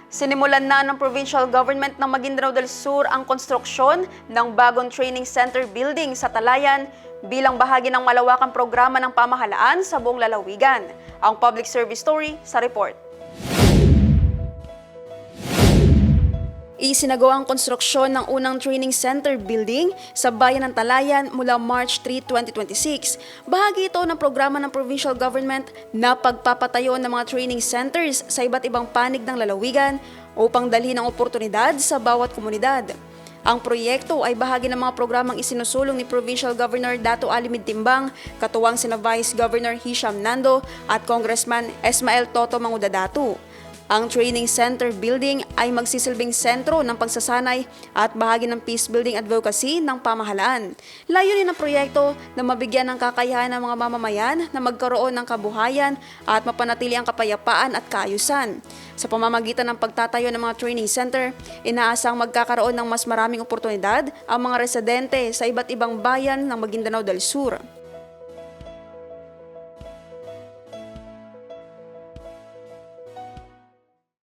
Sinimulan na ng provincial government ng Maguindanao del Sur ang konstruksyon ng bagong training center building sa Talayan bilang bahagi ng malawakang programa ng pamahalaan sa buong lalawigan. Ang public service story sa report. Isinagawa ang konstruksyon ng unang training center building sa bayan ng Talayan mula March 3, 2026. Bahagi ito ng programa ng provincial government na pagpapatayo ng mga training centers sa iba't ibang panig ng lalawigan upang dalhin ang oportunidad sa bawat komunidad. Ang proyekto ay bahagi ng mga programang isinusulong ni Provincial Governor Dato Alimid Timbang, katuwang sina Vice Governor Hisham Nando at Congressman Esmael Toto Mangudadatu. Ang training center building ay magsisilbing sentro ng pagsasanay at bahagi ng peace building advocacy ng pamahalaan. Layunin ng proyekto na mabigyan ng kakayahan ng mga mamamayan na magkaroon ng kabuhayan at mapanatili ang kapayapaan at kaayusan. Sa pamamagitan ng pagtatayo ng mga training center, inaasang magkakaroon ng mas maraming oportunidad ang mga residente sa iba't ibang bayan ng Maguindanao del Sur.